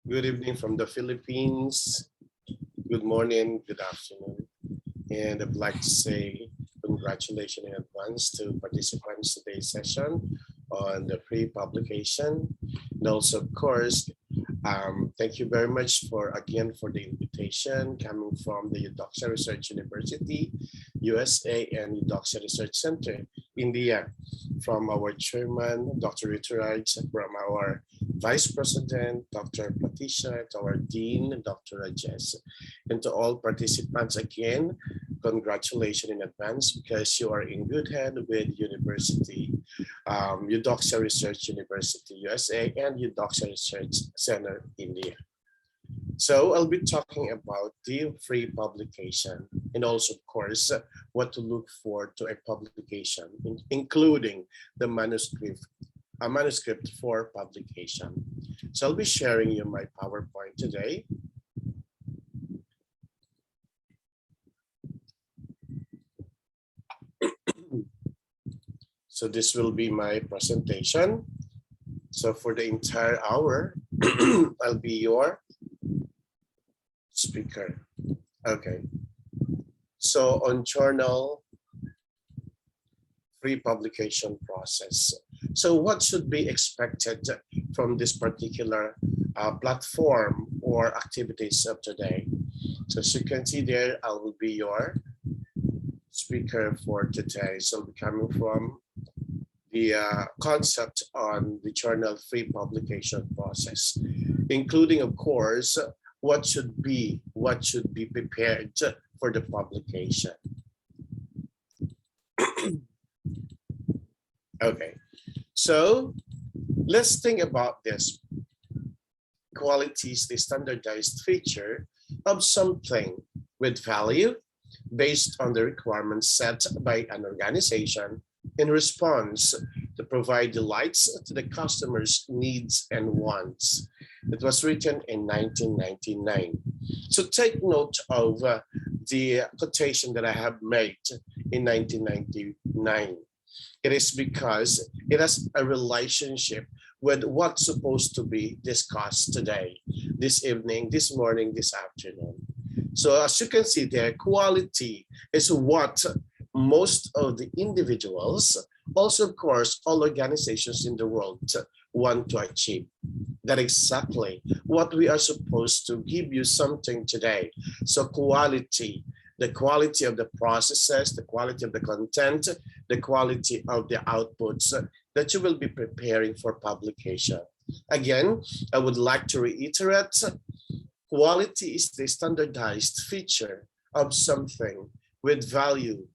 Good evening from the Philippines. Good morning, good afternoon. And I'd like to say congratulations in advance to participants today's session on the pre-publication. And also, of course, thank you very much for the invitation coming from the Eudoxia Research University, USA, and Eudoxia Research Center, India, from our chairman, Dr. Rituraj, from our Vice President, Dr. Platisha, to our Dean, Dr. Rajesh, and to all participants again, congratulations in advance because you are in good hand with Eudoxia Research University, USA, and Eudoxia Research Center, India. So I'll be talking about the free publication and also, of course, what to look for to a publication, including the manuscript, a manuscript for publication. So I'll be sharing you my PowerPoint today. So this will be my presentation. So for the entire hour, I'll be your speaker. Okay. So on journal free publication process. So what should be expected from this particular platform or activities of today? So as you can see there, I will be your speaker for today. So I'll be coming from the concept on the journal free publication process, including, of course, what should be prepared for the publication. Okay, so let's think about this. Quality is the standardized feature of something with value based on the requirements set by an organization in response to provide delights to the customer's needs and wants. It was written in 1999. So take note of the quotation that I have made in 1999. It is because it has a relationship with what's supposed to be discussed today, this evening, this morning, this afternoon. So as you can see there, quality is what most of the individuals, also of course, all organizations in the world want to achieve. That exactly what we are supposed to give you something today. So quality, the quality of the processes, the quality of the content, the quality of the outputs that you will be preparing for publication. Again, I would like to reiterate, quality is the standardized feature of something with value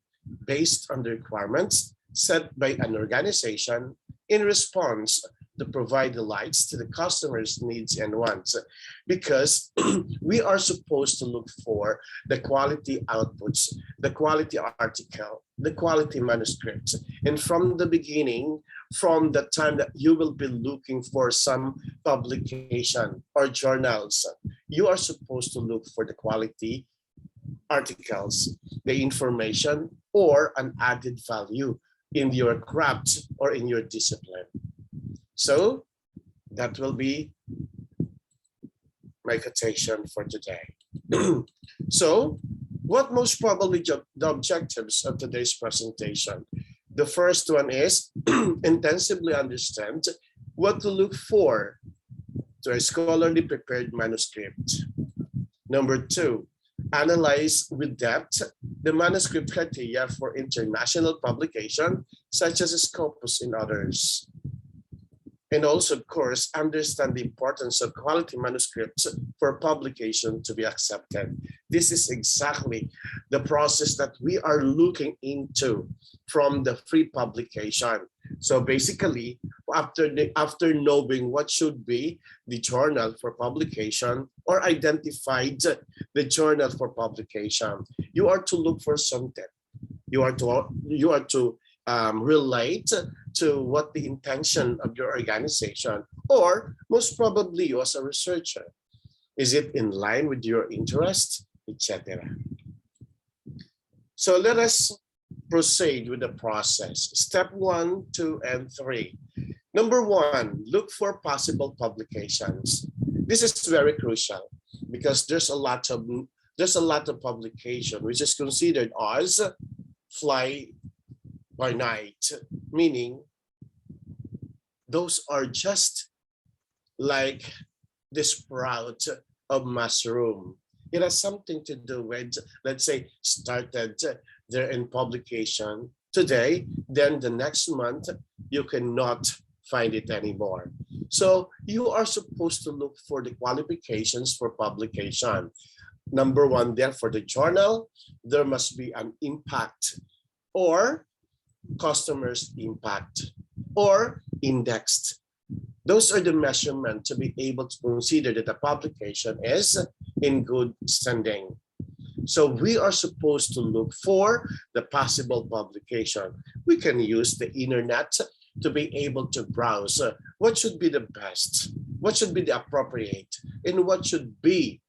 based on the requirements set by an organization in response to provide delights to the customer's needs and wants, because we are supposed to look for the quality outputs, the quality article, the quality manuscript. And from the beginning, from the time that you will be looking for some publication or journals, you are supposed to look for the quality articles, the information, or an added value in your craft or in your discipline. So that will be my quotation for today. So what most probably the objectives of today's presentation? The first one is intensively understand what to look for to a scholarly prepared manuscript. Number two, analyze with depth the manuscript criteria for international publication, such as Scopus and others. And also, of course, understand the importance of quality manuscripts for publication to be accepted. This is exactly the process that we are looking into from the free publication. So basically, after knowing what should be the journal for publication or identified the journal for publication, you are to look for something. You are to relate to what the intention of your organization, or most probably you as a researcher. Is it in line with your interest, etc.? So let us proceed with the process. Step 1, 2, and 3. Number 1, look for possible publications. This is very crucial because there's a lot of publication which is considered as fly by night, meaning those are just like the sprout of mushroom. It has something to do with, let's say, started there in publication today, then the next month you cannot find it anymore. So you are supposed to look for the qualifications for publication. Number one, there for the journal, there must be an impact or customers impact or indexed. Those are the measurements to be able to consider that the publication is in good standing. So we are supposed to look for the possible publication. We can use the internet to be able to browse what should be the best, what should be the appropriate, and what should be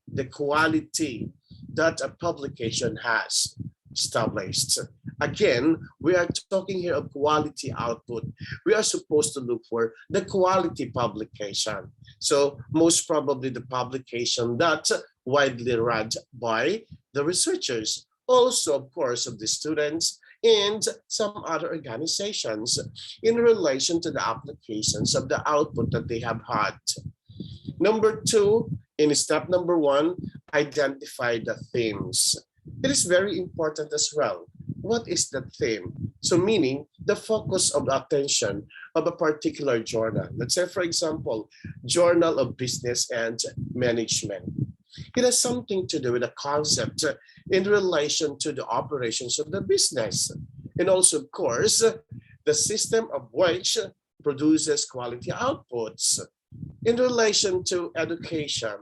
the quality that a publication has established. Again, we are talking here of quality output. We are supposed to look for the quality publication. So most probably the publication that widely read by the researchers, also of course of the students and some other organizations in relation to the applications of the output that they have had. Number two, in step number one, identify the themes. It is very important as well. What is the theme? So meaning the focus of attention of a particular journal. Let's say, for example, Journal of Business and Management. It has something to do with a concept in relation to the operations of the business. And also, of course, the system of which produces quality outputs. In relation to education,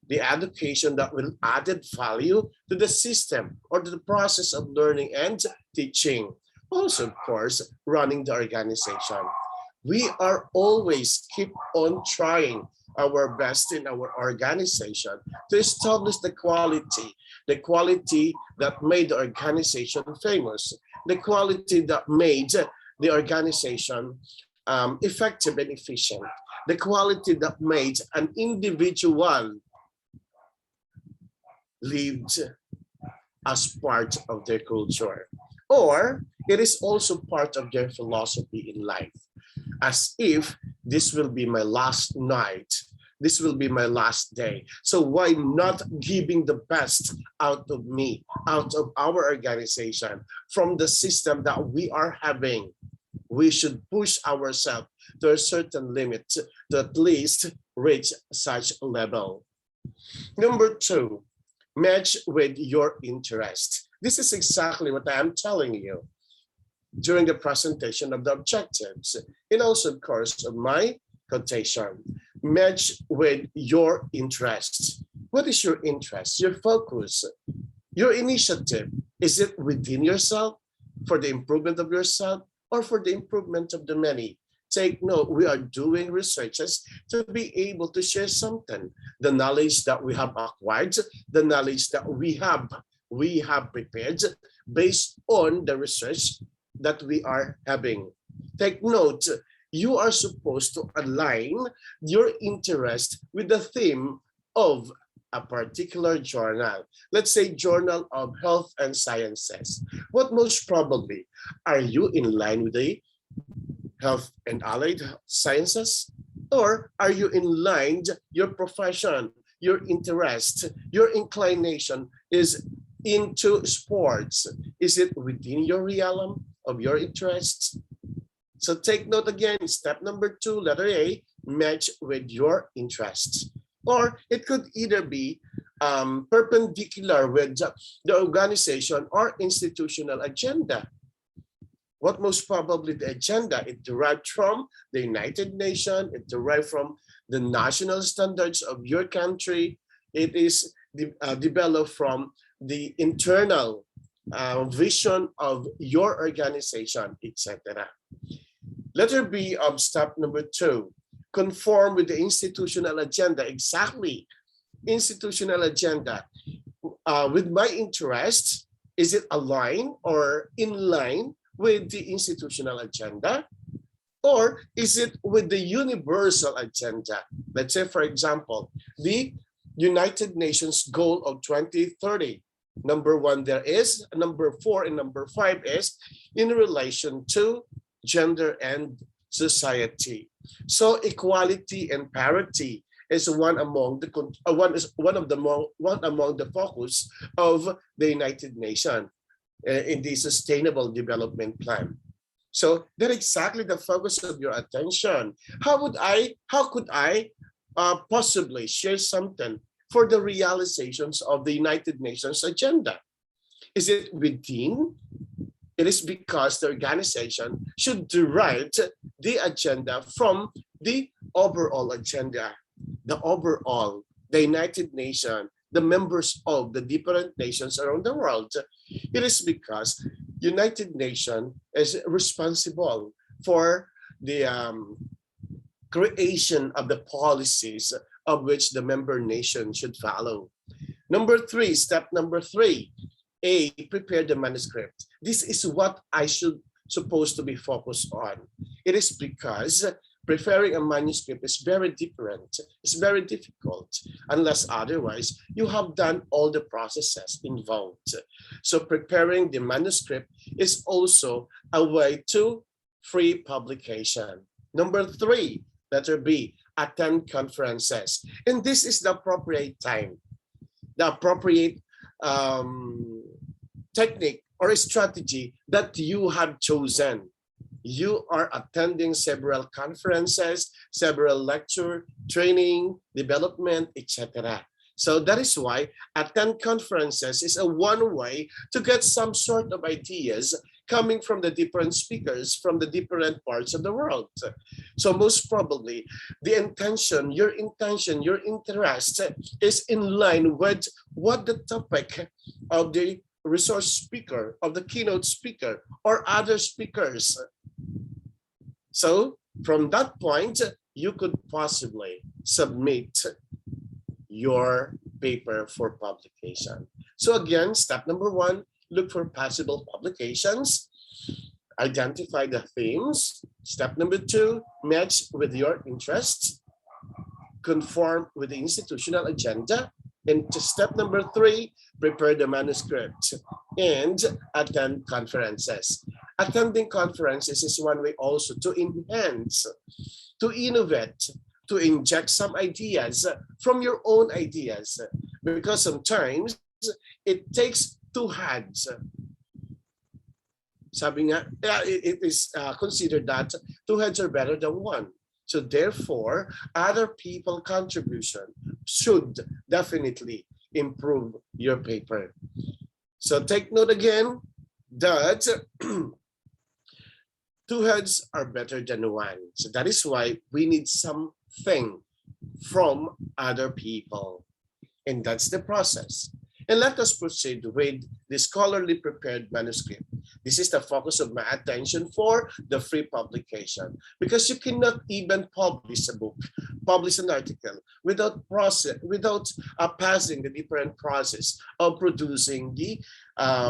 the education that will added value to the system or to the process of learning and teaching. Also, of course, running the organization. We are always keep on trying our best in our organization to establish the quality that made the organization famous, the quality that made the organization effective and efficient, the quality that made an individual lived as part of their culture, or it is also part of their philosophy in life, as if this will be my last night, this will be my last day. So why not giving the best out of me, out of our organization, from the system that we are having? We should push ourselves to a certain limit to at least reach such a level. Number two, match with your interest. This is exactly what I am telling you during the presentation of the objectives and also, of course, of my quotation. Match with your interest. What is your interest, your focus, your initiative? Is it within yourself, for the improvement of yourself, or for the improvement of the many? Take note, we are doing researches to be able to share something. The knowledge that we have acquired, the knowledge that we have prepared based on the research that we are having. Take note, you are supposed to align your interest with the theme of a particular journal. Let's say Journal of Health and Sciences. What most probably, are you in line with the Health and Allied Sciences? Or are you in line, your profession, your interest, your inclination is into sports? Is it within your realm of your interests? So take note again, step number two, letter A, match with your interests. Or it could either be perpendicular with the organization or institutional agenda. What most probably the agenda, it derived from the United Nations, it derived from the national standards of your country, it is developed from the internal vision of your organization, etc. Letter B of step number two, conform with the institutional agenda. Exactly, institutional agenda. With my interest, is it aligned or in line with the institutional agenda? Or is it with the universal agenda? Let's say, for example, the United Nations goal of 2030. Number 1 there is, number 4 and number 5 is in relation to gender and society. So equality and parity is one among the one among the focus of the United Nations in the Sustainable Development Plan. So that's exactly the focus of your attention. How could I possibly share something for the realizations of the United Nations agenda? Is it within? It is because the organization should derive the agenda from the overall agenda, the United Nations, the members of the different nations around the world. It is because United Nations is responsible for the creation of the policies of which the member nation should follow. Number 3, step number 3, A, prepare the manuscript. This is what I should supposed to be focused on. It is because preparing a manuscript is very different. It's very difficult unless otherwise you have done all the processes involved. So preparing the manuscript is also a way to free publication. Number 3, letter B, attend conferences. And this is the appropriate time, the appropriate technique or strategy that you have chosen. You are attending several conferences, several lecture, training, development, etc. So that is why attend conferences is a one way to get some sort of ideas coming from the different speakers from the different parts of the world. So most probably your interest is in line with what the topic of the resource speaker, of the keynote speaker, or other speakers. So from that point, you could possibly submit your paper for publication. So again, step number 1, look for possible publications, identify the themes. Step number 2, match with your interests, conform with the institutional agenda. And step number 3, prepare the manuscript and attend conferences. Attending conferences is one way also to enhance, to innovate, to inject some ideas from your own ideas. Because sometimes it takes 2 hands. Sabi nga, it is considered that 2 heads are better than 1. So therefore, other people's contribution should definitely improve your paper. So take note again that 2 heads are better than 1. So that is why we need something from other people. And that's the process. And let us proceed with the scholarly prepared manuscript. This is the focus of my attention for the free publication, because you cannot even publish a book, publish an article without passing the different process of producing the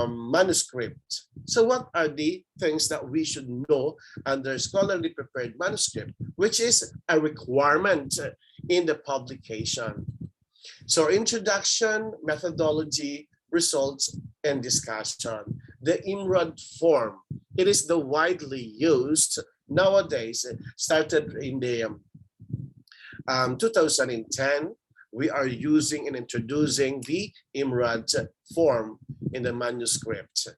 manuscript. So what are the things that we should know under scholarly prepared manuscript, which is a requirement in the publication? So introduction, methodology, results, and discussion. The IMRAD form, it is the widely used nowadays, started in the 2010. We are using and introducing the IMRAD form in the manuscript.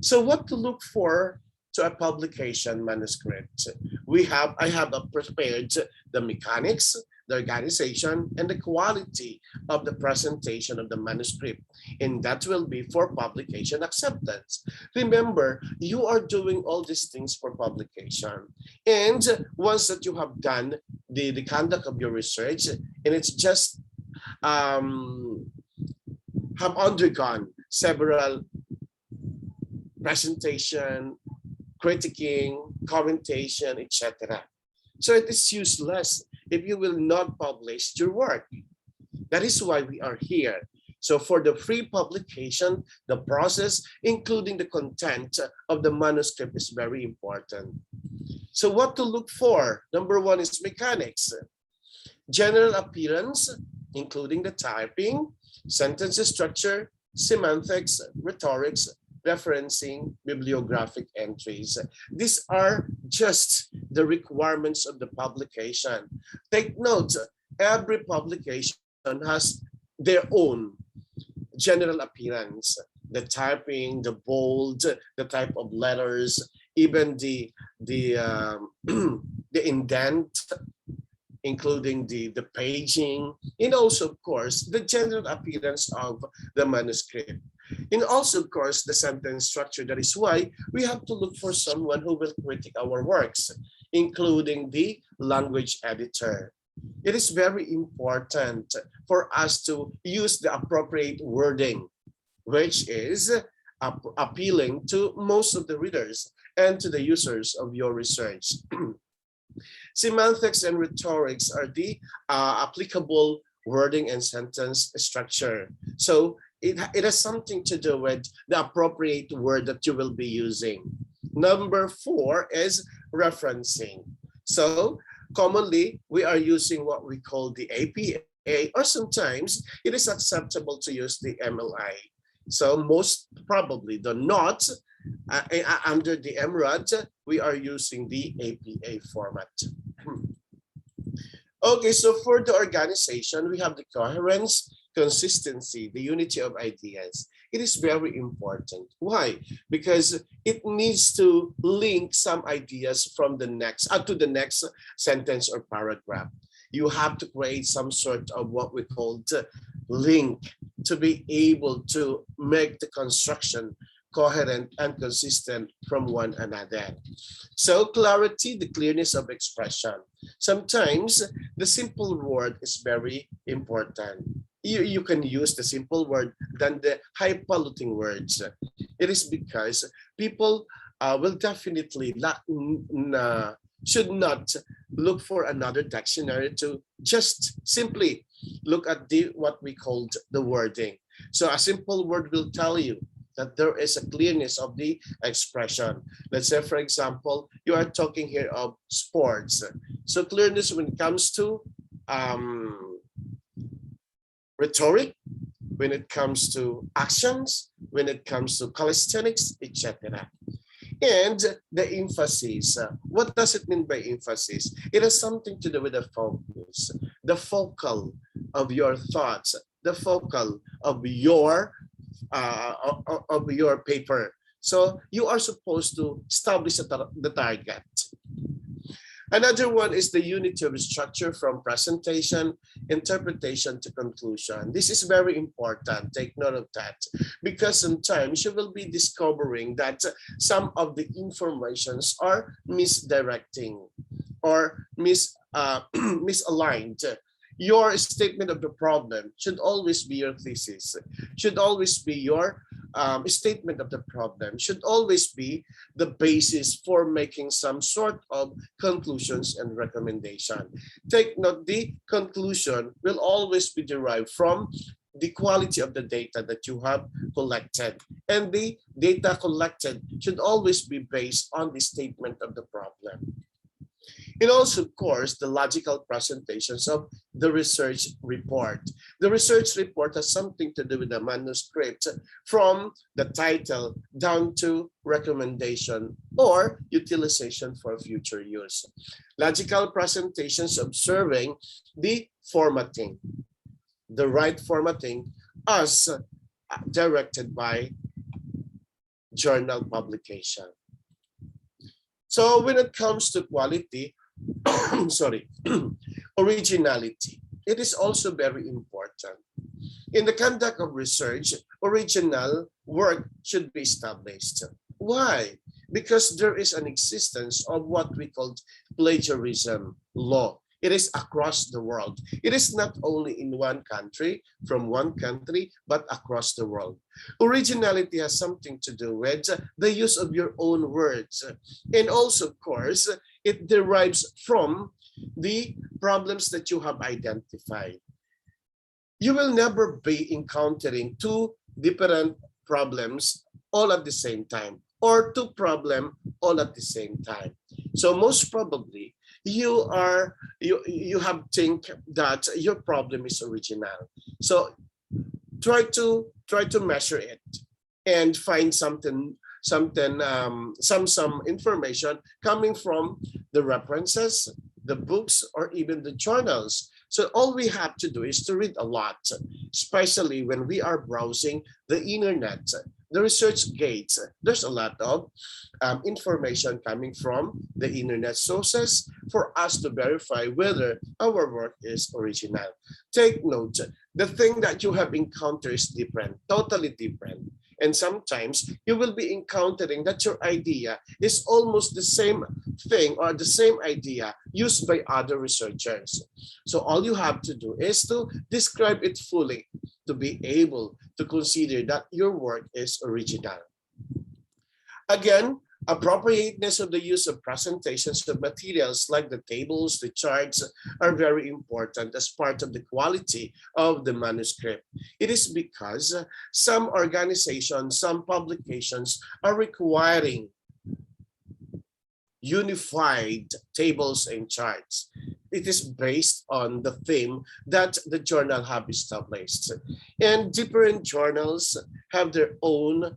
So what to look for to a publication manuscript? I have prepared the mechanics, the organization, and the quality of the presentation of the manuscript. And that will be for publication acceptance. Remember, you are doing all these things for publication. And once that you have done the conduct of your research, and it's just have undergone several presentation, critiquing, commentation, etc. So it is useless if you will not publish your work. That is why we are here. So for the free publication, the process, including the content of the manuscript, is very important. So what to look for? Number one is mechanics. General appearance, including the typing, sentence structure, semantics, rhetorics, referencing, bibliographic entries. These are just the requirements of the publication. Take note, every publication has their own general appearance, the typing, the bold, the type of letters, even the indent, including the paging, and also, of course, the general appearance of the manuscript. And also, of course, the sentence structure. That is why we have to look for someone who will critique our works, including the language editor. It is very important for us to use the appropriate wording, which is appealing to most of the readers and to the users of your research. Semantics and rhetorics are the applicable wording and sentence structure. So it has something to do with the appropriate word that you will be using. Number 4 is referencing. So commonly, we are using what we call the APA, or sometimes it is acceptable to use the MLI. So most probably the not under the MRAD, we are using the APA format. Okay, so for the organization, we have the coherence, consistency, the unity of ideas. It is very important. Why? Because it needs to link some ideas from the next to the next sentence or paragraph. You have to create some sort of what we call the link to be able to make the construction coherent and consistent from one another. So clarity, the clearness of expression. Sometimes the simple word is very important. You can use the simple word than the high-polluting words. It is because people will definitely should not look for another dictionary to just simply look at what we called the wording. So a simple word will tell you that there is a clearness of the expression. Let's say, for example, you are talking here of sports. So clearness when it comes to rhetoric, when it comes to actions, when it comes to calisthenics, etc. And the emphasis. What does it mean by emphasis? It has something to do with the focus, the focal of your thoughts, the focal of your paper. So you are supposed to establish the target. Another one is the unity of structure from presentation, interpretation to conclusion. This is very important. Take note of that, because sometimes you will be discovering that some of the informations are misdirecting or misaligned. Your statement of the problem should always be your thesis, should always be your statement of the problem, should always be the basis for making some sort of conclusions and recommendation. Take note, the conclusion will always be derived from the quality of the data that you have collected. And the data collected should always be based on the statement of the problem. And also, of course, the logical presentations of the research report. The research report has something to do with the manuscript from the title down to recommendation or utilization for future use. Logical presentations observing the formatting, the right formatting as directed by journal publication. So when it comes to quality, sorry, originality, it is also very important. In the conduct of research, original work should be established. Why? Because there is an existence of what we call plagiarism law. It is across the world. It is not only in one country, from one country, but across the world. Originality has something to do with the use of your own words. And also, of course, it derives from the problems that you have identified. You will never be encountering two different problems all at the same time, or two problems all at the same time. So most probably you have think that your problem is original. So try to measure it and find some information coming from the references, the books, or even the journals. So all we have to do is to read a lot, especially when we are browsing the internet, the research gates. There's a lot of information coming from the internet sources for us to verify whether our work is original. Take note, the thing that you have encountered is different, totally different. And sometimes you will be encountering that your idea is almost the same thing or the same idea used by other researchers. So all you have to do is to describe it fully to be able to consider that your work is original. Again, appropriateness of the use of presentations of materials like the tables, the charts are very important as part of the quality of the manuscript. It is because some organizations, some publications are requiring unified tables and charts. It is based on the theme that the journal have established. And different journals have their own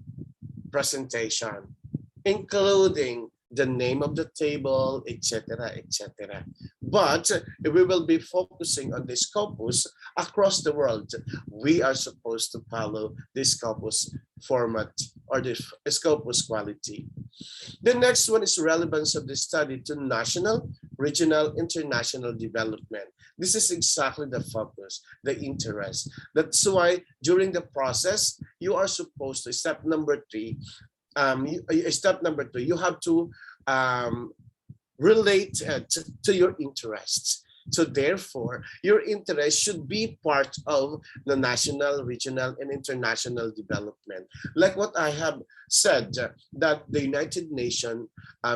presentation, including the name of the table, etc., etc. But we will be focusing on the Scopus across the world. We are supposed to follow the Scopus format or the Scopus quality. The next one is relevance of the study to national, regional, international development. This is exactly the focus, the interest. That's why during the process, you are supposed to, step number 3, step number 2, you have to relate it to your interests. So therefore, your interest should be part of the national, regional, and international development. Like what I have said, that the United Nations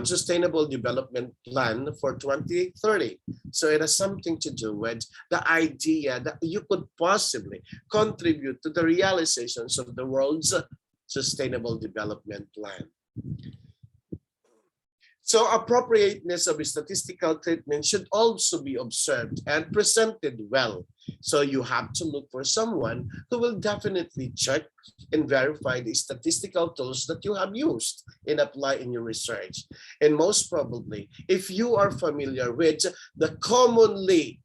Sustainable Development Plan for 2030. So it has something to do with the idea that you could possibly contribute to the realizations of the world's Sustainable Development Plan. So appropriateness of statistical treatment should also be observed and presented well. So you have to look for someone who will definitely check and verify the statistical tools that you have used and apply in your research. And most probably, if you are familiar with the commonly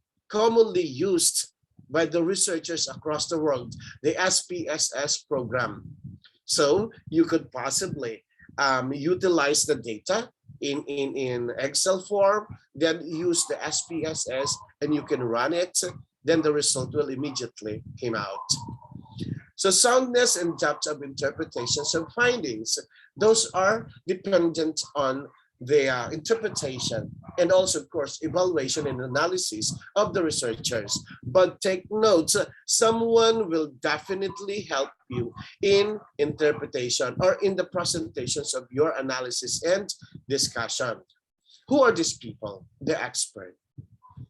used by the researchers across the world, the SPSS program. So you could possibly utilize the data in Excel form, then use the SPSS and you can run it, then the result will immediately come out. So soundness and depth of interpretations and findings, those are dependent on the interpretation and also, of course, evaluation and analysis of the researchers. But take note, someone will definitely help you in interpretation or in the presentations of your analysis and discussion. Who are these people? The expert.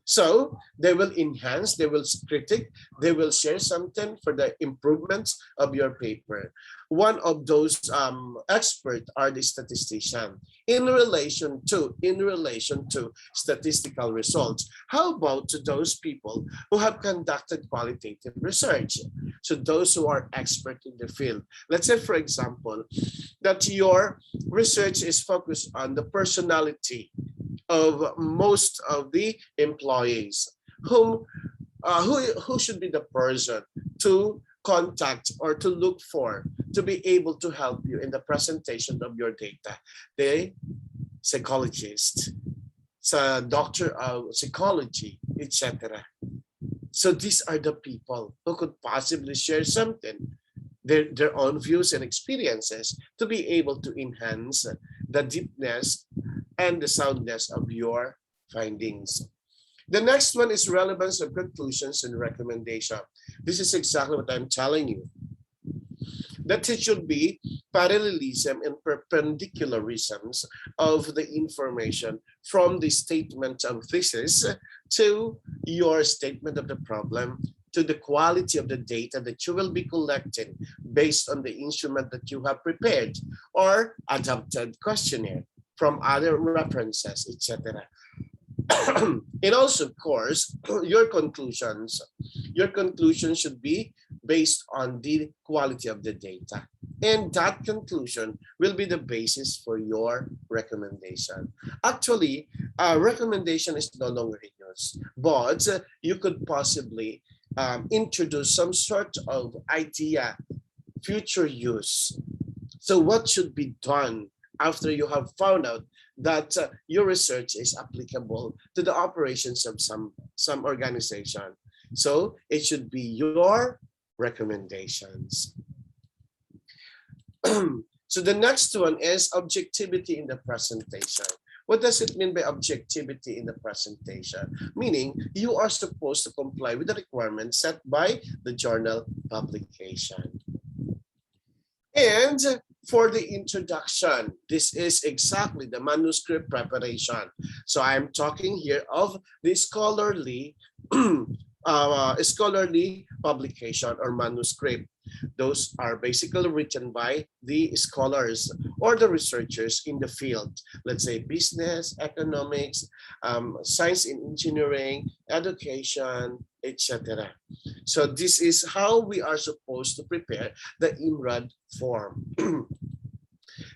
So they will enhance, they will critique, they will share something for the improvements of your paper. One of those experts are the statistician in relation to statistical results. How about to those people who have conducted qualitative research? So those who are expert in the field. Let's say, for example, that your research is focused on the personality of most of the employees, who should be the person to contact or to look for to be able to help you in the presentation of your data. The psychologist, so doctor of psychology, etc. So these are the people who could possibly share something, their own views and experiences to be able to enhance the deepness and the soundness of your findings. The next one is relevance of conclusions and recommendation. This is exactly what I'm telling you. That it should be parallelism and perpendicularisms of the information from the statement of thesis to your statement of the problem, to the quality of the data that you will be collecting based on the instrument that you have prepared or adapted questionnaire. from other references, etc. And also, of course, your conclusions should be based on the quality of the data. And that conclusion will be the basis for your recommendation. Actually, recommendation is no longer in use, but you could possibly introduce some sort of idea, future use. So what should be done after you have found out that your research is applicable to the operations of some organization? So it should be your recommendations. So the next one is objectivity in the presentation. What does it mean by objectivity in the presentation? Meaning you are supposed to comply with the requirements set by the journal publication. And for the introduction, this is exactly the manuscript preparation. So I'm talking here of the scholarly scholarly publication or manuscript. Those are basically written by the scholars or the researchers in the field. Let's say business, economics, science and engineering, education, etc. So this is how we are supposed to prepare the IMRAD form.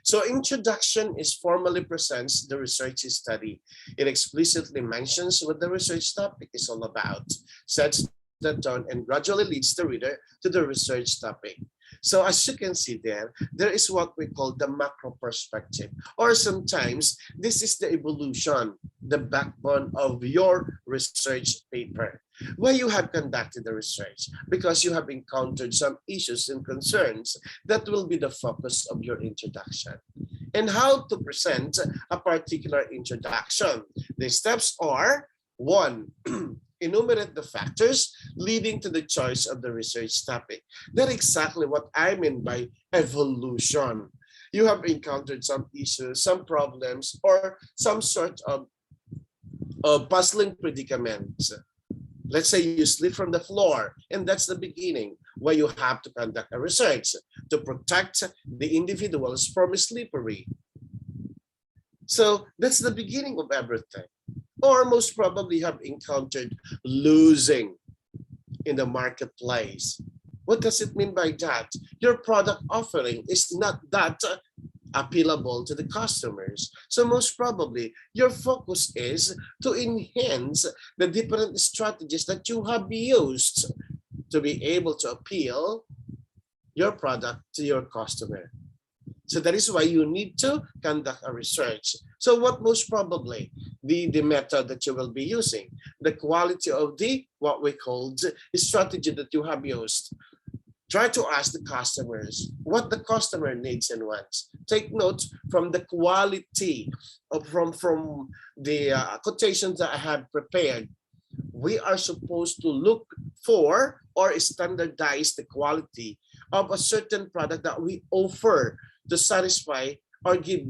So introduction is formally presents the research study. It explicitly mentions what the research topic is all about, sets the tone, and gradually leads the reader to the research topic. So as you can see there is what we call the macro perspective, or sometimes this is the evolution, the backbone of your research paper. Why you have conducted the research? Because you have encountered some issues and concerns that will be the focus of your introduction. And how to present a particular introduction. The steps are: 1, enumerate the factors leading to the choice of the research topic. That's exactly what I mean by evolution. You have encountered some issues, some problems, or some sort of puzzling predicaments. Let's say you slip from the floor, and that's the beginning where you have to conduct a research to protect the individuals from slippery. So that's the beginning of everything. Or most probably have encountered losing in the marketplace. What does it mean by that? Your product offering is not that appealable to the customers. So most probably your focus is to enhance the different strategies that you have used to be able to appeal your product to your customer. So that is why you need to conduct a research. So what most probably the method that you will be using, the quality of the what we call the strategy that you have used. Try to ask the customers what the customer needs and wants. Take note from the quality of from the quotations that I have prepared. We are supposed to look for or standardize the quality of a certain product that we offer to satisfy or give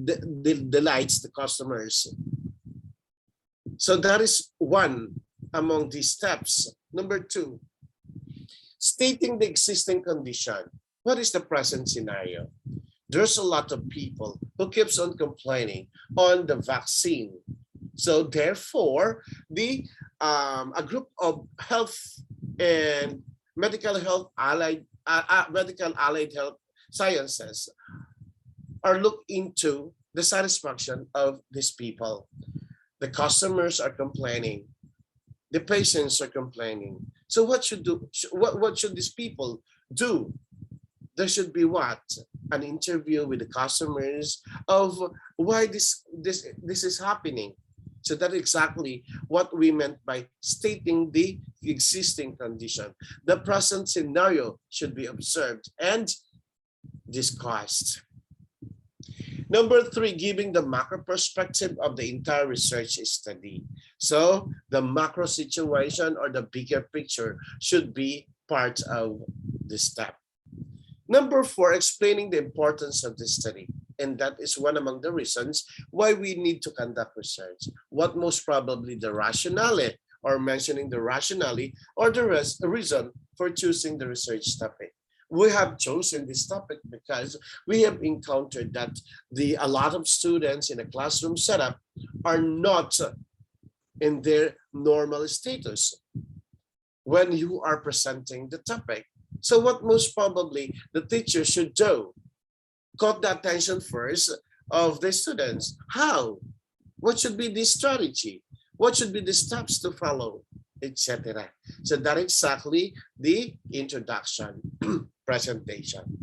delights the customers. So that is one among these steps. Number 2, stating the existing condition. What is the present scenario? There's a lot of people who keeps on complaining on the vaccine. So therefore, a group of health and medical allied health sciences are look into the satisfaction of these people. The customers are complaining. The patients are complaining. So what should these people do? There should be what? An interview with the customers of why this is happening. So that's exactly what we meant by stating the existing condition. The present scenario should be observed and discussed. Number 3, giving the macro perspective of the entire research study. So the macro situation or the bigger picture should be part of the step. Number 4, explaining the importance of the study. And that is one among the reasons why we need to conduct research. What most probably the rationale or mentioning the rationale or the reason for choosing the research topic. we have chosen this topic because we have encountered that a lot of students in a classroom setup are not in their normal status when you are presenting the topic. So what most probably the teacher should do, caught the attention first of the students. How? What should be the strategy? What should be the steps to follow, etc. So that exactly the introduction presentation.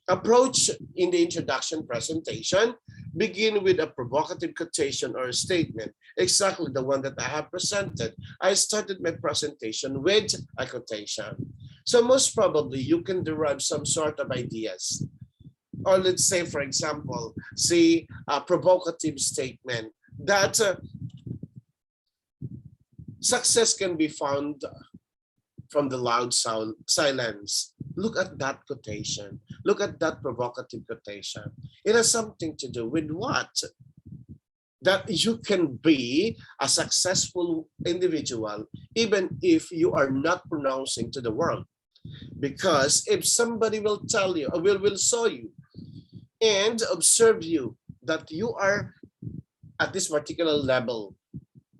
Approach in the introduction presentation, begin with a provocative quotation or a statement, exactly the one that I have presented. I started my presentation with a quotation. So most probably you can derive some sort of ideas. Or let's say, for example, see a provocative statement that success can be found from the loud sound silence. Look at that quotation. Look at that provocative quotation. It has something to do with what? That you can be a successful individual even if you are not pronouncing to the world. Because if somebody will tell you, or will show you and observe you that you are at this particular level,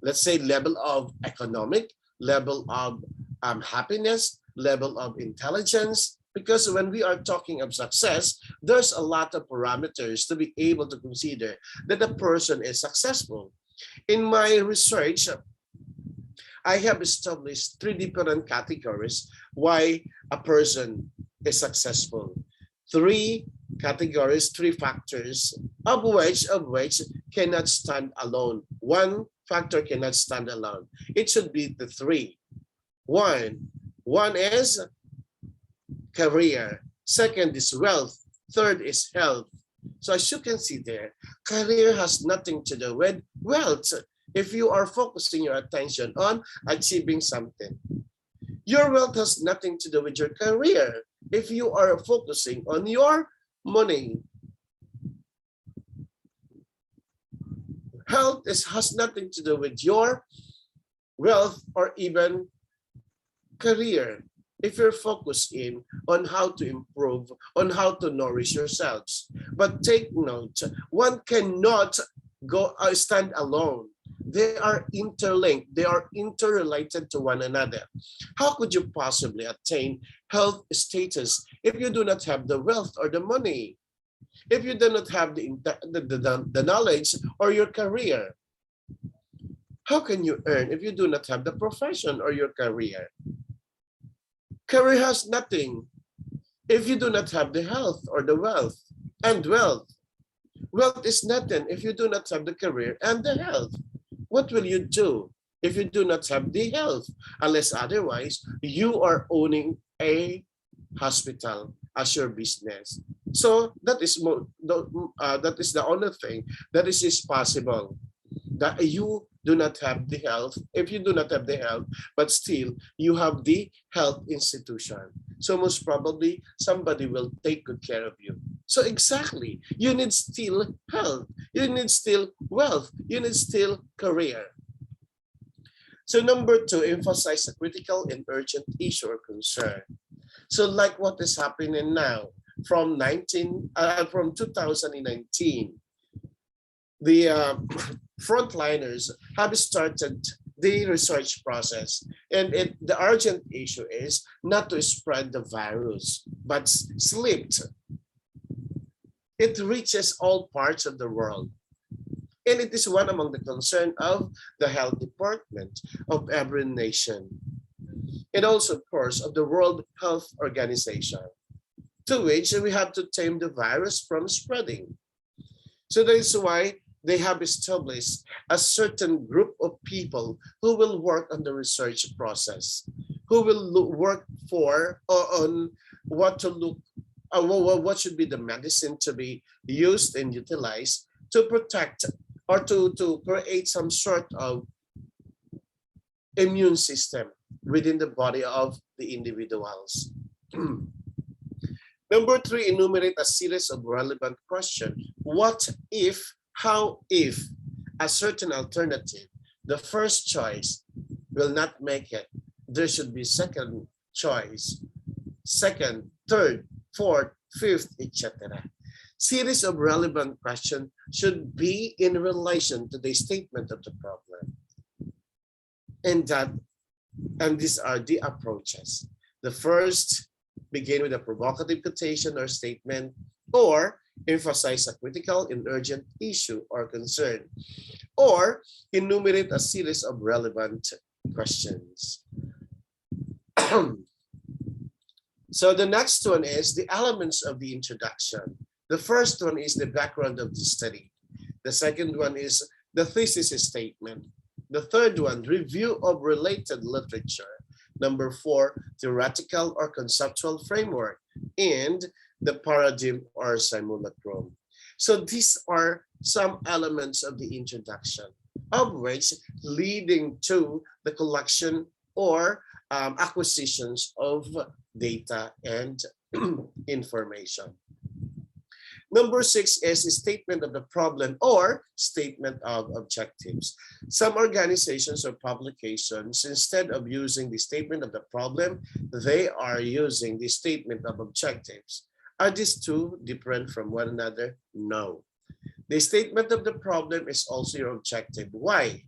let's say level of economic, level of happiness, level of intelligence, because when we are talking of success, there's a lot of parameters to be able to consider that a person is successful. In my research, I have established 3 different categories why a person is successful. 3 categories, 3 factors, of which cannot stand alone. One factor cannot stand alone. It should be the 3. One is career. Second is wealth. Third is health. So as you can see there, career has nothing to do with wealth. If you are focusing your attention on achieving something, your wealth has nothing to do with your career. If you are focusing on your money, health has nothing to do with your wealth or even career. If you're focused in on how to improve, on how to nourish yourselves. But take note, one cannot stand alone. They are interlinked. They are interrelated to one another. How could you possibly attain health status if you do not have the wealth or the money? If you do not have the knowledge or your career? How can you earn if you do not have the profession or your career? Career has nothing if you do not have the health or the wealth. And wealth is nothing if you do not have the career and the health. What will you do if you do not have the health? Unless otherwise, you are owning a hospital as your business. So that is the only thing that is possible, that you do not have the health. If you do not have the health, but still you have the health institution, so most probably somebody will take good care of you. So exactly, you need still health, you need still wealth, you need still career. So number 2, emphasize a critical and urgent issue or concern. So like what is happening now from 2019, the frontliners have started the research process, and the urgent issue is not to spread the virus, but slipped. It reaches all parts of the world, and it is one among the concern of the health department of every nation, and also, of course, of the World Health Organization, to which we have to tame the virus from spreading. So that is why they have established a certain group of people who will work on the research process, who will work on what to look, what should be the medicine to be used and utilized to protect or to create some sort of immune system within the body of the individuals. Number 3, enumerate a series of relevant questions. What if, how if a certain alternative, the first choice, will not make it? There should be second choice. second, third, fourth, fifth, etc. Series of relevant questions should be in relation to the statement of the problem. And these are the approaches. The first, begin with a provocative quotation or statement, or emphasize a critical and urgent issue or concern, or enumerate a series of relevant questions. So the next one is the elements of the introduction. The first one is the background of the study. The second one is the thesis statement. The third one, review of related literature. Number 4, theoretical or conceptual framework, and the paradigm or simulacrum. So these are some elements of the introduction, of which leading to the collection or acquisitions of data and information. Number 6 is a statement of the problem or statement of objectives. Some organizations or publications, instead of using the statement of the problem, they are using the statement of objectives. Are these two different from one another? No. The statement of the problem is also your objective. Why?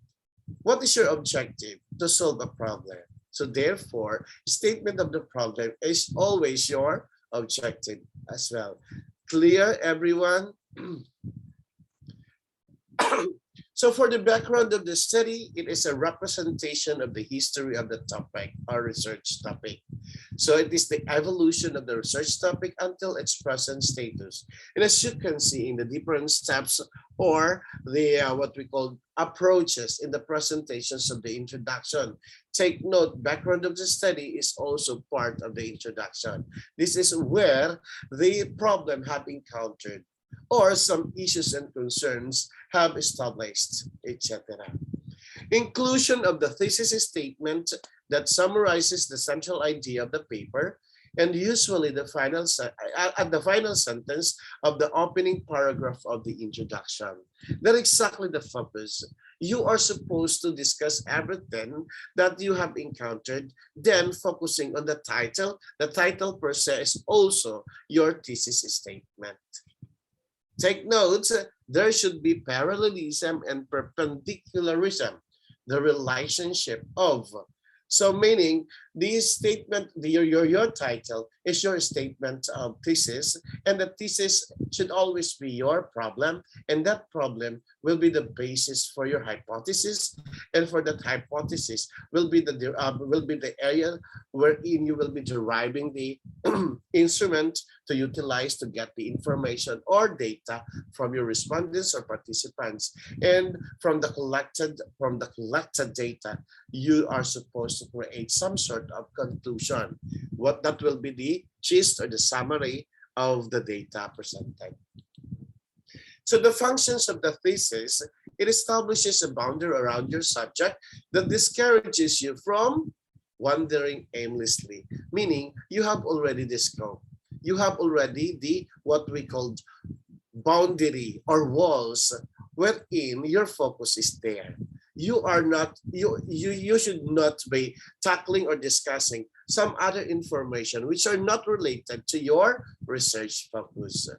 What is your objective? To solve a problem. So therefore, statement of the problem is always your objective as well. Clear, everyone? So for the background of the study, it is a representation of the history of the topic or research topic. So it is the evolution of the research topic until its present status. And as you can see in the different steps or the what we call approaches in the presentations of the introduction. Take note, background of the study is also part of the introduction. This is where the problem have encountered or some issues and concerns have established, etc. Inclusion of the thesis statement that summarizes the central idea of the paper, and usually the final at the final sentence of the opening paragraph of the introduction. That's exactly the focus. You are supposed to discuss everything that you have encountered, then focusing on the title. The title per se is also your thesis statement. Take notes, there should be parallelism and perpendicularism, the relationship of. So meaning this statement, your title is your statement of thesis, and the thesis should always be your problem, and that problem will be the basis for your hypothesis, and for that hypothesis will be the area wherein you will be deriving the instrument to utilize to get the information or data from your respondents or participants, and from the collected data, you are supposed to create some sort of conclusion. What that will be the gist or the summary of the data presented. So the functions of the thesis, it establishes a boundary around your subject that discourages you from wandering aimlessly, meaning you have already the scope. You have already the what we call boundary or walls wherein your focus is there. You are not, you should not be tackling or discussing some other information which are not related to your research focus.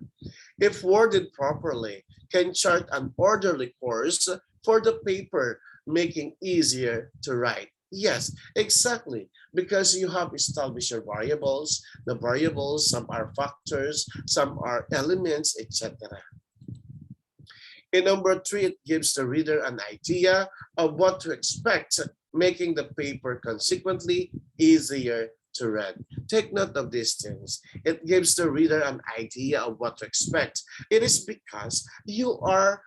If worded properly, can chart an orderly course for the paper, making easier to write. Yes, exactly, because you have established your variables. The variables, some are factors, some are elements, etc. In number 3, it gives the reader an idea of what to expect, making the paper consequently easier to read. Take note of these things. It gives the reader an idea of what to expect. It is because your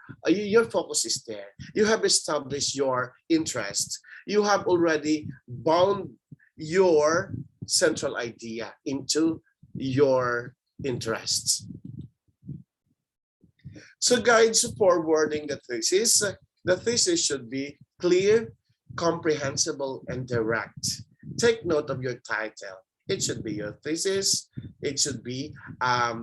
focus is there. You have established your interest. You have already bound your central idea into your interests. So guides for wording the thesis. The thesis should be clear, comprehensible, and direct. Take note of your title. It should be your thesis. It should be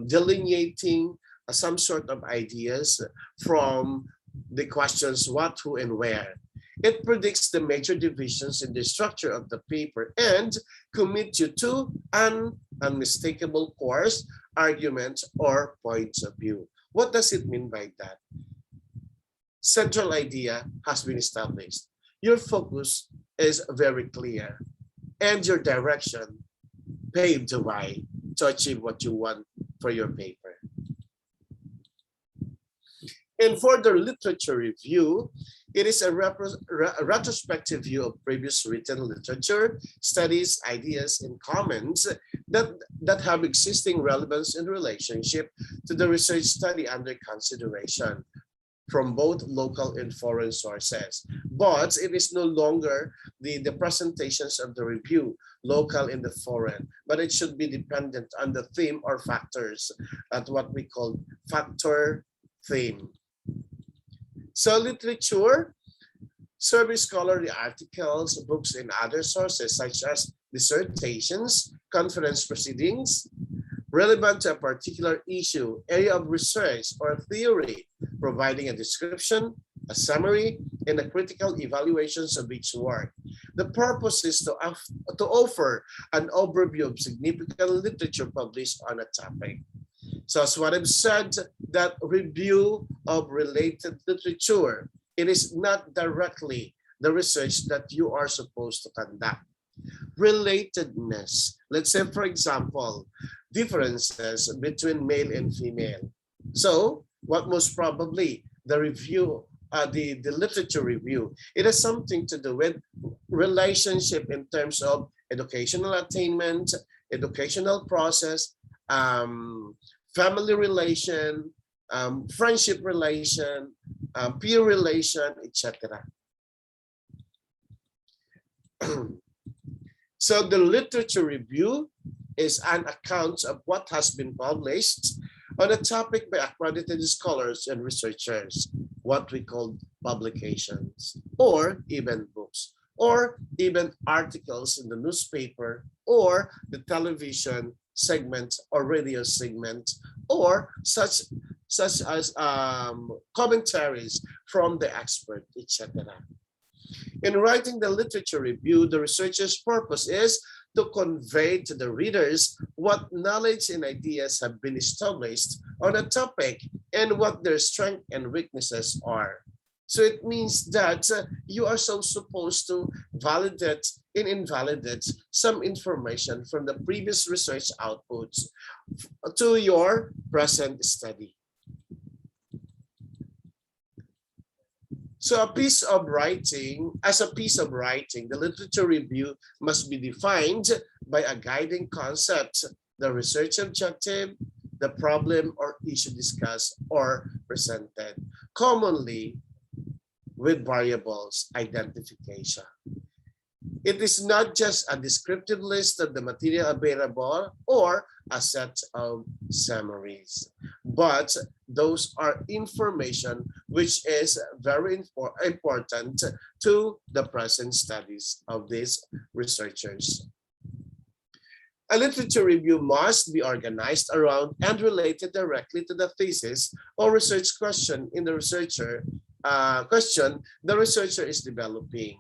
delineating some sort of ideas from the questions what, who, and where. It predicts the major divisions in the structure of the paper and commit you to an unmistakable course, arguments, or points of view. What does it mean by that? Central idea has been established. Your focus is very clear, and your direction paved the way to achieve what you want for your paper. In further literature review, it is a retrospective view of previous written literature, studies, ideas, and comments that have existing relevance in relationship to the research study under consideration from both local and foreign sources. But it is no longer the presentations of the review, local and the foreign, but it should be dependent on the theme or factors at what we call factor theme. So literature, survey scholarly articles, books, and other sources such as dissertations, conference proceedings, relevant to a particular issue, area of research, or theory, providing a description, a summary, and a critical evaluations of each work. The purpose is to offer an overview of significant literature published on a topic. So as what I've said, that review of related literature, it is not directly the research that you are supposed to conduct. Relatedness, let's say for example, differences between male and female. So what most probably the review, the literature review, it has something to do with relationship in terms of educational attainment, educational process, family relation, friendship relation, peer relation, etc. So the literature review is an account of what has been published on a topic by accredited scholars and researchers, what we call publications, or even books, or even articles in the newspaper, or the television segment or radio segment, or such as commentaries from the expert, etc. In writing the literature review, the researcher's purpose is to convey to the readers what knowledge and ideas have been established on a topic and what their strengths and weaknesses are. So it means that you are so supposed to validate and invalidate some information from the previous research outputs to your present study. So a piece of writing, the literature review must be defined by a guiding concept, the research objective, the problem or issue discussed or presented, commonly with variables identification. It is not just a descriptive list of the material available or a set of summaries, but those are information which is very important to the present studies of these researchers. A literature review must be organized around and related directly to the thesis or research question in the researcher the researcher is developing.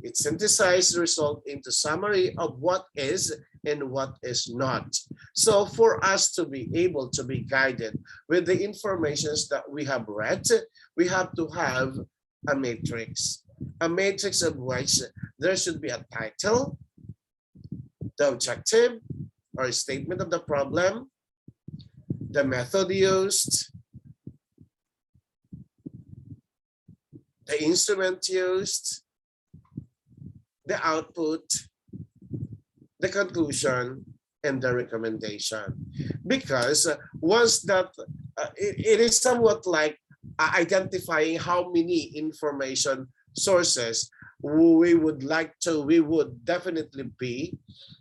It synthesizes the result into summary of what is and what is not. So for us to be able to be guided with the informations that we have read, we have to have a matrix of which there should be a title, the objective or statement of the problem, the method used, the instrument used, the output, the conclusion, and the recommendation. Because once that, it is somewhat like identifying how many information sources we would definitely be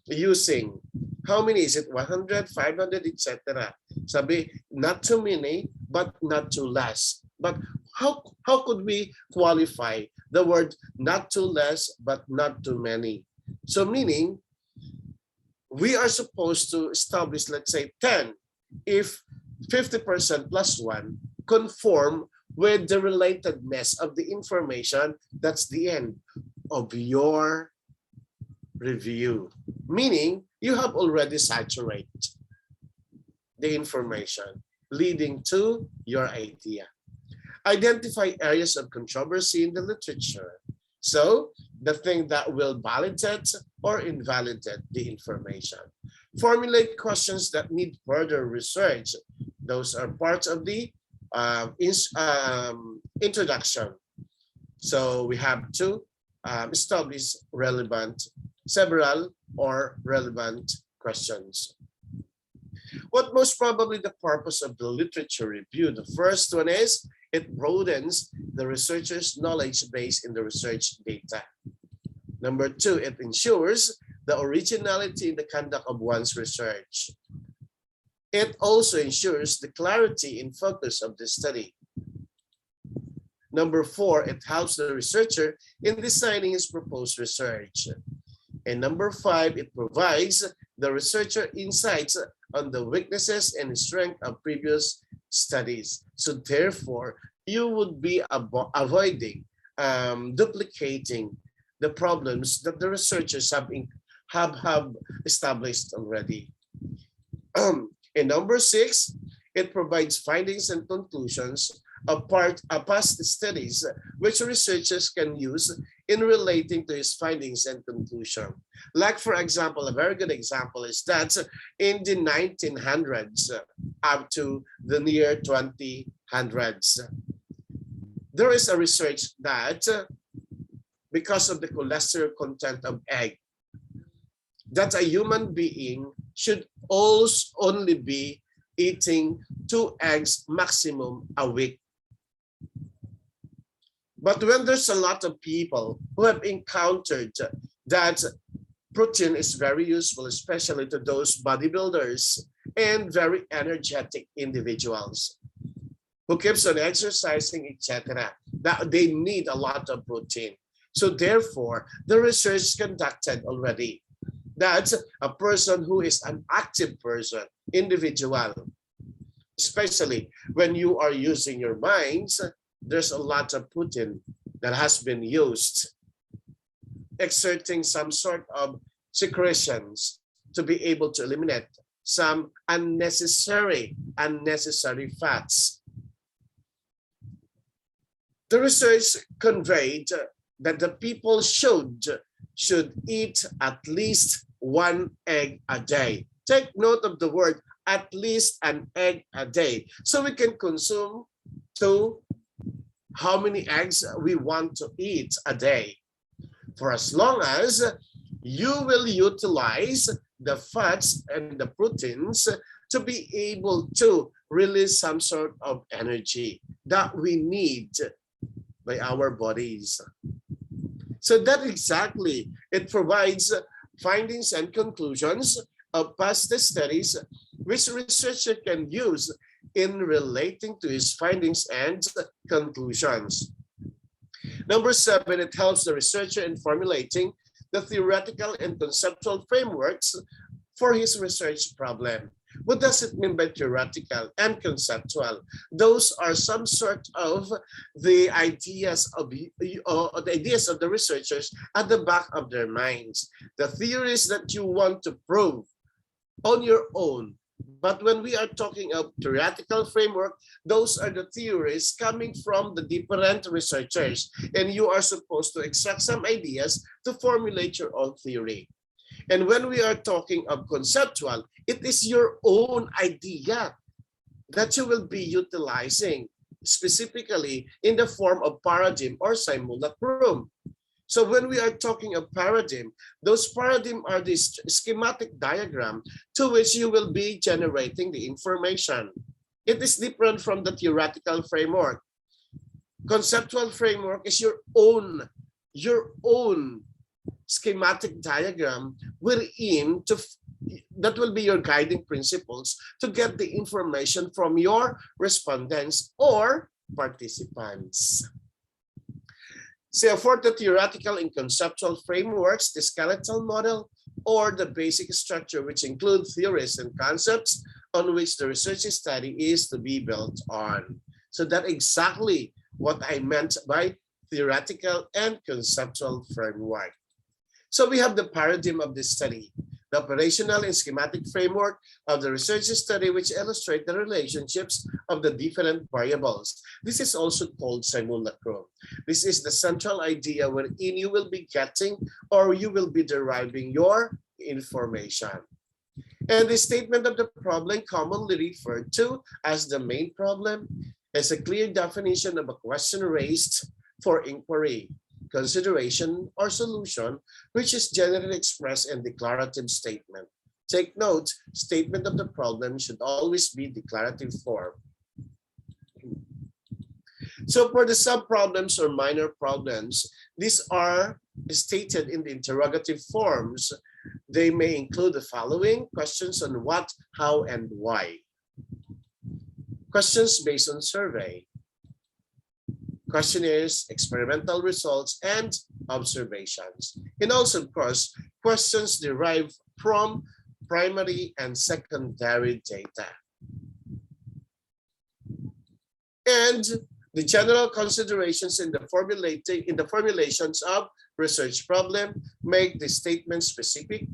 using. How many is it? 100, 500, etc. Sabi, not too many, but not too less. But how could we qualify the word not too less, but not too many? So meaning, we are supposed to establish, let's say 10, if 50% plus 1 conform with the relatedness of the information, that's the end of your review, meaning you have already saturated the information leading to your idea. Identify areas of controversy in the literature. So the thing that will validate or invalidate the information. Formulate questions that need further research. Those are parts of the introduction. So we have to establish several or relevant questions. What most probably the purpose of the literature review? The first one is it broadens the researcher's knowledge base in the research data. Number two, it ensures the originality in the conduct of one's research. It also ensures the clarity and focus of the study. Number four, it helps the researcher in designing his proposed research. And number five, it provides the researcher insights on the weaknesses and strength of previous studies. So therefore, you would be avoiding duplicating the problems that the researchers have established already. And number six, it provides findings and conclusions of past studies which researchers can use in relating to his findings and conclusion. Like for example, a very good example is that in the 1900s up to the near 2000s, there is a research that because of the cholesterol content of egg, that a human being should also only be eating 2 eggs maximum a week. But when there's a lot of people who have encountered that protein is very useful, especially to those bodybuilders and very energetic individuals who keeps on exercising, etc., that they need a lot of protein. So therefore, the research conducted already that a person who is an active person, individual, especially when you are using your minds, there's a lot of protein that has been used, exerting some sort of secretions to be able to eliminate some unnecessary fats. The research conveyed that the people should eat at least 1 egg a day. Take note of the word at least an egg a day. So we can consume to how many eggs we want to eat a day. For as long as you will utilize the fats and the proteins to be able to release some sort of energy that we need by our bodies. So that exactly, it provides findings and conclusions of past studies which researcher can use in relating to his findings and conclusions. Number 7, it helps the researcher in formulating the theoretical and conceptual frameworks for his research problem. What does it mean by theoretical and conceptual? Those are some sort of the ideas of the researchers at the back of their minds, the theories that you want to prove on your own. But when we are talking of theoretical framework, those are the theories coming from the different researchers, and you are supposed to extract some ideas to formulate your own theory. And when we are talking of conceptual, it is your own idea that you will be utilizing, specifically in the form of paradigm or simulacrum. So when we are talking of paradigm, those paradigm are this schematic diagram to which you will be generating the information. It is different from the theoretical framework. Conceptual framework is your own schematic diagram wherein that will be your guiding principles to get the information from your respondents or participants. So for the theoretical and conceptual frameworks, the skeletal model or the basic structure, which include theories and concepts on which the research study is to be built on. So that's exactly what I meant by theoretical and conceptual framework. So we have the paradigm of this study, the operational and schematic framework of the research study, which illustrate the relationships of the different variables. This is also called simulacrum. This is the central idea wherein you will be getting or you will be deriving your information. And the statement of the problem, commonly referred to as the main problem, is a clear definition of a question raised for inquiry, consideration, or solution, which is generally expressed in declarative statement. Take note, statement of the problem should always be declarative form. So for the sub-problems or minor problems, these are stated in the interrogative forms. They may include the following: questions on what, how, and why. Questions based on survey. Questionnaires, experimental results, and observations. And also, of course, questions derived from primary and secondary data. And the general considerations in the formulations of research problem make the statement specific,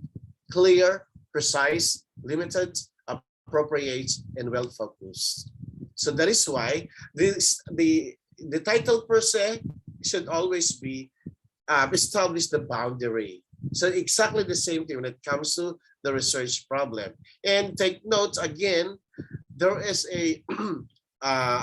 clear, precise, limited, appropriate, and well-focused. So that is why the title per se should always be establish the boundary. So exactly the same thing when it comes to the research problem. And take note again, there is a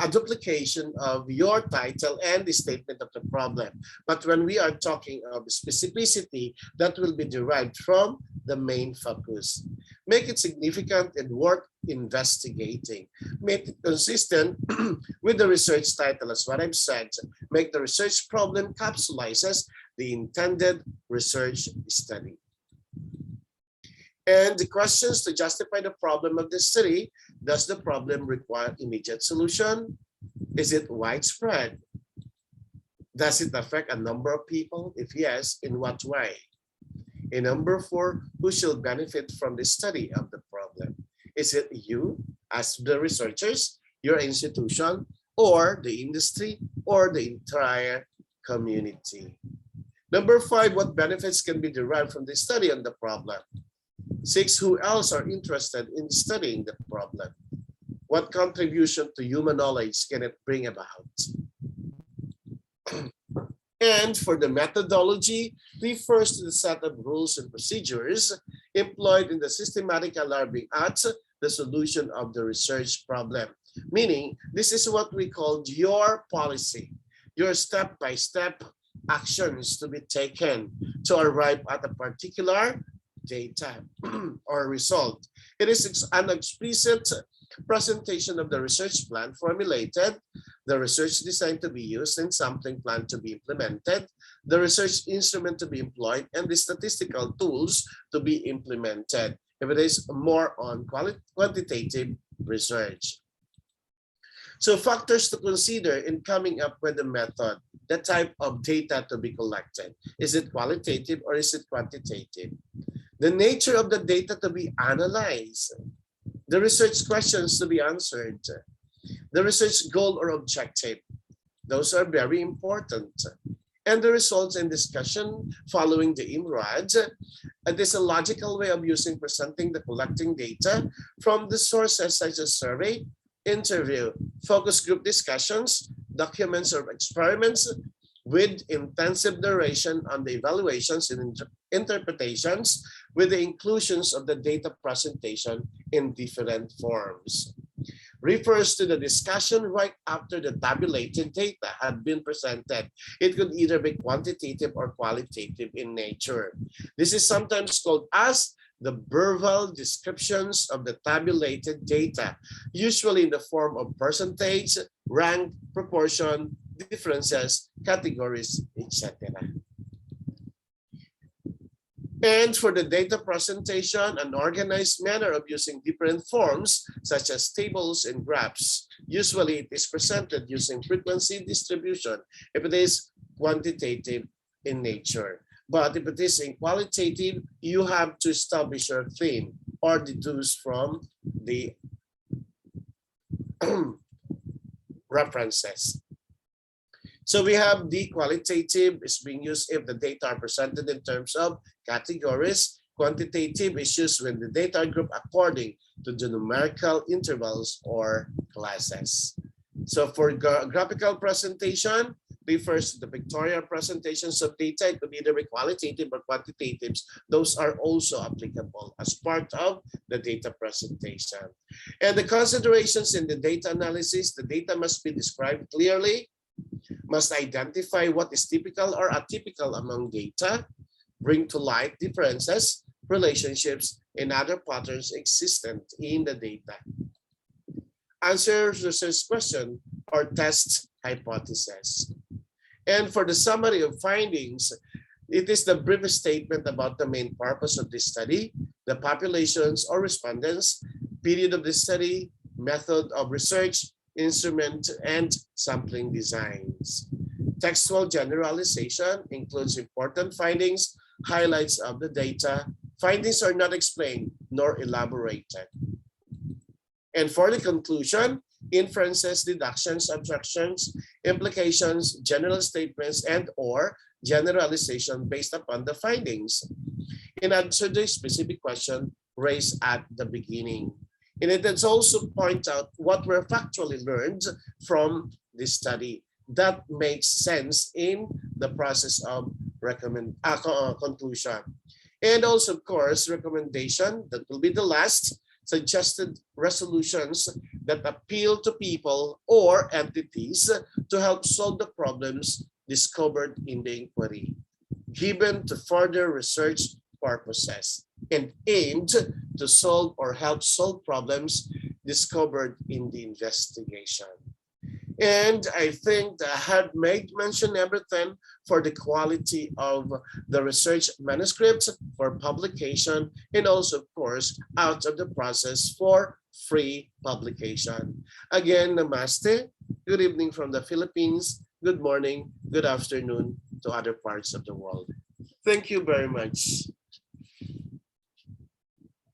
duplication of your title and the statement of the problem. But when we are talking of specificity, that will be derived from the main focus. Make it significant and worth investigating. Make it consistent with the research title, as what I've said. Make the research problem capsulizes the intended research study. And the questions to justify the problem of the study: does the problem require immediate solution? Is it widespread? Does it affect a number of people? If yes, in what way? And number 4, who shall benefit from the study of the problem? Is it you as the researchers, your institution, or the industry, or the entire community? Number 5, what benefits can be derived from the study of the problem? 6, who else are interested in studying the problem? What contribution to human knowledge can it bring about? And for the methodology, refers to the set of rules and procedures employed in the systematic arriving at the solution of the research problem. Meaning, this is what we call your policy, your step-by-step actions to be taken to arrive at a particular data or result. It is an explicit presentation of the research plan formulated, the research design to be used, and sampling plan to be implemented, the research instrument to be employed, and the statistical tools to be implemented. If it is more on quantitative research. So factors to consider in coming up with the method, the type of data to be collected. Is it qualitative or is it quantitative? The nature of the data to be analyzed, the research questions to be answered, the research goal or objective. Those are very important. And the results and discussion following the IMRAD. It is a logical way of presenting the collecting data from the sources such as survey, interview, focus group discussions, documents or experiments with intensive duration on the evaluations and interpretations, with the inclusions of the data presentation in different forms. Refers to the discussion right after the tabulated data had been presented. It could either be quantitative or qualitative in nature. This is sometimes called as the verbal descriptions of the tabulated data, usually in the form of percentage, rank, proportion, differences, categories, etc. And for the data presentation, an organized manner of using different forms, such as tables and graphs. Usually it is presented using frequency distribution if it is quantitative in nature. But if it is in qualitative, you have to establish your theme or deduce from the references. So we have the qualitative is being used if the data are presented in terms of categories. Quantitative is used when the data are grouped according to the numerical intervals or classes. So for graphical presentation, refers to the pictorial presentations of data. It could be either qualitative or quantitatives. Those are also applicable as part of the data presentation. And the considerations in the data analysis, the data must be described clearly, must identify what is typical or atypical among data, bring to light differences, relationships, and other patterns existent in the data. Answer research question or test hypothesis. And for the summary of findings, it is the brief statement about the main purpose of this study, the populations or respondents, period of the study, method of research, instrument, and sampling designs. Textual generalization includes important findings, highlights of the data. Findings are not explained nor elaborated. And for the conclusion, inferences, deductions, abstractions, implications, general statements, and or generalization based upon the findings. In answer to the specific question raised at the beginning. And it does also point out what were factually learned from this study that makes sense in the process of conclusion. And also, of course, recommendation, that will be the last, suggested resolutions that appeal to people or entities to help solve the problems discovered in the inquiry, given to further research purposes, and aimed to solve or help solve problems discovered in the investigation. And I think I had made mention everything for the quality of the research manuscripts for publication, and also, of course, out of the process for free publication. Again, namaste. Good evening from the Philippines. Good morning, good afternoon to other parts of the world. Thank you very much.